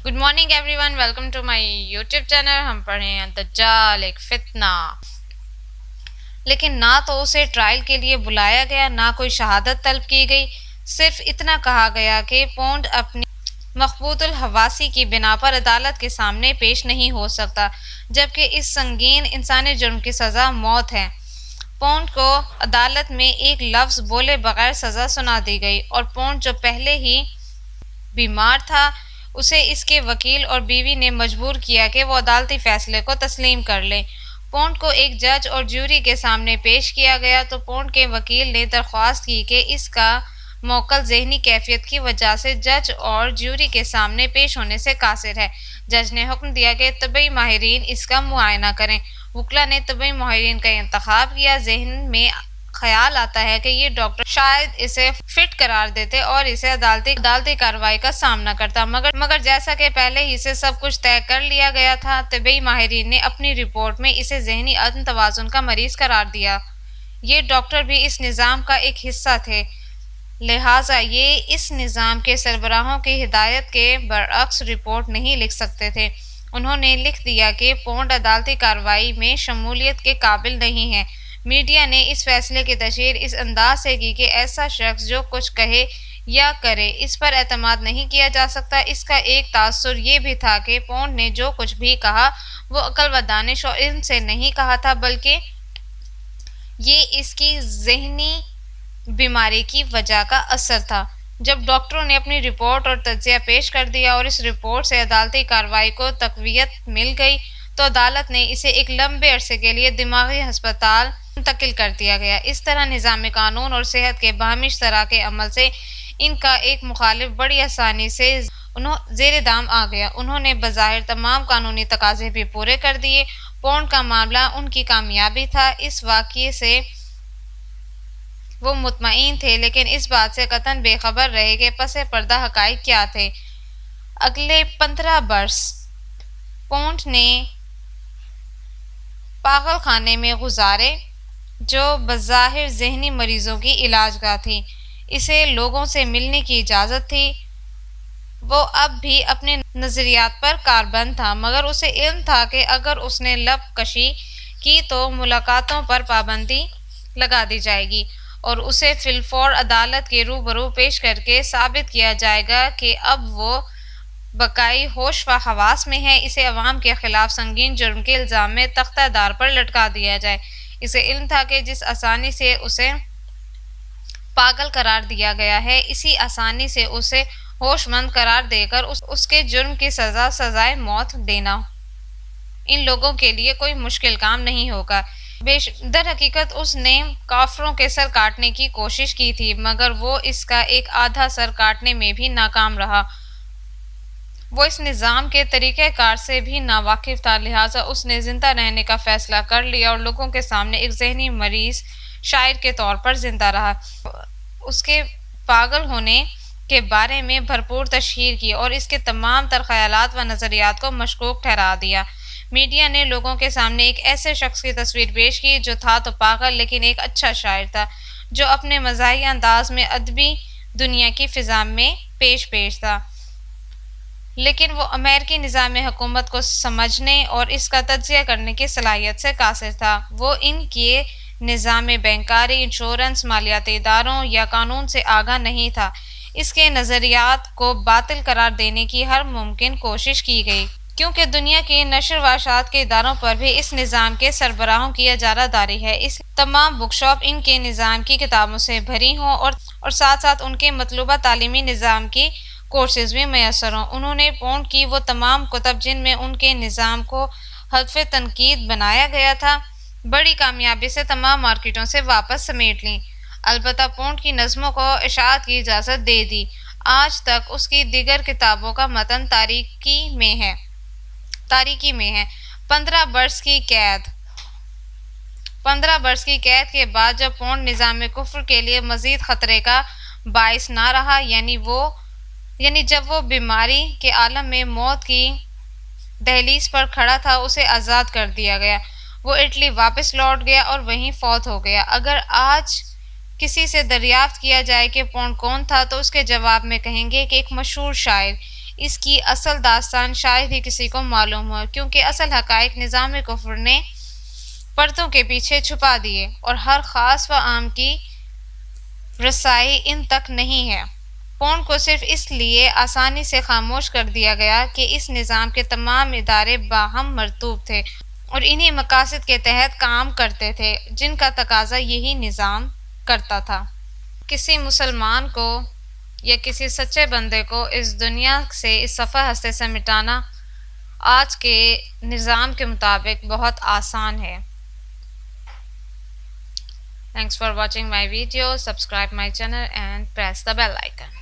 Good morning everyone, welcome to my YouTube channel. हम पढ़े हैं दज्जाल एक फितना। लेकिन ना तो उसे ट्रायल के लिए बुलाया गया, ना कोई शहादत तलब की गई। सिर्फ इतना कहा गया कि पोंड अपनी मकबूतुल हवासी की बिना पर अदालत के सामने पेश नहीं हो सकता, जबकि इस संगीन इंसानी जुर्म की सज़ा मौत है। पोंड को अदालत में एक लफ्ज़ बोले बगैर सज़ा सुना दी गई और पोंड जो पहले ही बीमार था, उसे इसके वकील और बीवी ने मजबूर किया कि वो अदालती फैसले को तस्लीम कर ले। पोंड को एक जज और ज्यूरी के सामने पेश किया गया तो पोंड के वकील ने दरख्वास्त की कि इसका मौकल ज़हनी कैफियत की वजह से जज और ज्यूरी के सामने पेश होने से कासिर है। जज ने हुक्म दिया कि तबी माहिरीन इसका मुआयना करें। वकला ने तबी माहिरीन का इंतखाब किया। जहन में ख्याल आता है कि ये डॉक्टर शायद इसे फिट करार देते और इसे अदालती कार्रवाई का सामना करता, मगर जैसा कि पहले ही से सब कुछ तय कर लिया गया था, तबी माहिरीन ने अपनी रिपोर्ट में इसे जहनी अदम तवाजुन का मरीज करार दिया। ये डॉक्टर भी इस निज़ाम का एक हिस्सा थे, लिहाजा ये इस निज़ाम के सरबराहों की हिदायत के बरअक्स रिपोर्ट नहीं लिख सकते थे। उन्होंने लिख दिया कि पोंड अदालती कार्रवाई में शमूलियत के काबिल नहीं है। मीडिया ने इस फैसले की तशहीर इस अंदाज से की कि ऐसा शख्स जो कुछ कहे या करे इस पर एतमाद नहीं किया जा सकता। इसका एक तासुर ये भी था कि पोंड ने जो कुछ भी कहा वो अक्ल व दानिश और इल्म से नहीं कहा था, बल्कि ये इसकी जहनी बीमारी की वजह का असर था। जब डॉक्टरों ने अपनी रिपोर्ट और तज्जिया पेश कर दिया और इस रिपोर्ट से अदालती कार्रवाई को तक़वियत मिल गई तो अदालत ने इसे एक लंबे अरसे के लिए दिमागी हस्पताल मुंतकिल कर दिया गया। इस तरह निज़ाम कानून और सेहत के बाहमी इश्तराक के अमल से इनका एक मुखालिफ बड़ी आसानी से ज़ेर दाम आ गया। उन्होंने बज़ाहिर तमाम कानूनी तकाज़े भी पूरे कर दिए। पोंड का मामला उनकी कामयाबी था। इस वाक़ये से वो मुतमईन थे, लेकिन इस बात से कतन बेखबर रहे कि पसे पर्दा हक़ाइक़ क्या थे। अगले 15 बरस पोंड ने पागल खाने में गुजारे, जो बज़ाहिर ज़हनी मरीज़ों की इलाजगाह थी। इसे लोगों से मिलने की इजाज़त थी। वो अब भी अपने नज़रियात पर कारबंद था, मगर उसे इल्म था कि अगर उसने लब कशी की तो मुलाकातों पर पाबंदी लगा दी जाएगी और उसे फिलफौर अदालत के रूबरू पेश करके साबित किया जाएगा कि अब वो बकाई होश व हवास में है। इसे अवाम के खिलाफ संगीन जुर्म के इल्ज़ाम में तख्तादार पर लटका दिया जाए। इसे इल्म था कि जिस आसानी से उसे पागल करार दिया गया है, इसी आसानी से उसे होशमंद करार देकर उसके जुर्म की सजाए मौत देना इन लोगों के लिए कोई मुश्किल काम नहीं होगा। दर हकीकत उसने काफरों के सर काटने की कोशिश की थी, मगर वो इसका एक आधा सर काटने में भी नाकाम रहा। वो इस निज़ाम के तरीक़ेकार से भी नावाकिफ था, लिहाजा उसने ज़िंदा रहने का फ़ैसला कर लिया और लोगों के सामने एक ज़हनी मरीज़ शायर के तौर पर ज़िंदा रहा। उसके पागल होने के बारे में भरपूर तशहीर की और इसके तमाम तर ख़यालात व नज़रियात को मशकूक ठहरा दिया। मीडिया ने लोगों के सामने एक ऐसे शख्स की तस्वीर पेश की जो था तो पागल, लेकिन एक अच्छा शायर था, जो अपने मज़ाहिया अंदाज में अदबी दुनिया की फ़िज़ा में पेश था। लेकिन वो अमेरिकी निज़ाम हुकूमत को समझने और इसका तज्ज़िया करने की सलाहियत से कासिर था। वो इनके निज़ाम बैंकारी, इंश्योरेंस, मालियाती इदारों या कानून से आगाह नहीं था। इसके नज़रियात को बातिल करार देने की हर मुमकिन कोशिश की गई, क्योंकि दुनिया की नशर व अशात के इदारों पर भी इस निज़ाम के सरबराहों की इजारादारी है। इस तमाम बुकशॉप इनके निज़ाम की किताबों से भरी हों और साथ साथ उनके मतलूबा तालीमी निज़ाम की कोर्सेज भी मैसर हों। उन्होंने पोंड की वो तमाम कुतब जिनमें उनके निज़ाम को हल्फ तनकीद बनाया गया था, बड़ी कामयाबी से तमाम मार्केटों से वापस समेट लीं। अलबत्ता पोंड की नज़मों को इशाअत की इजाज़त दे दी। आज तक उसकी दीगर किताबों का मतन तारीकी में है। 15 बरस की कैद 15 बरस की कैद के बाद जब पोंड निज़ाम कुफ्र के लिए मज़ीद ख़तरे का बाइस ना रहा, यानी जब वो बीमारी के आलम में मौत की दहलीज पर खड़ा था, उसे आज़ाद कर दिया गया। वो इटली वापस लौट गया और वहीं फौत हो गया। अगर आज किसी से दरियाफ्त किया जाए कि पोंड कौन था, तो उसके जवाब में कहेंगे कि एक मशहूर शायर, اس کی اصل داستان شاید ہی کسی کو معلوم ہو، کیونکہ اصل حقائق نظام کفر نے پردوں کے پیچھے چھپا دیے اور ہر خاص و عام کی رسائی ان تک نہیں ہے۔ پونڈ کو صرف اس لیے آسانی سے خاموش کر دیا گیا کہ اس نظام کے تمام ادارے باہم مرطوب تھے اور انہی مقاصد کے تحت کام کرتے تھے جن کا تقاضا یہی نظام کرتا تھا۔ کسی مسلمان کو یا کسی سچے بندے کو اس دنیا سے اس صفحہ ہستے سے مٹانا آج کے نظام کے مطابق بہت آسان ہے۔ Thanks for watching my video. Subscribe my channel and press the bell icon.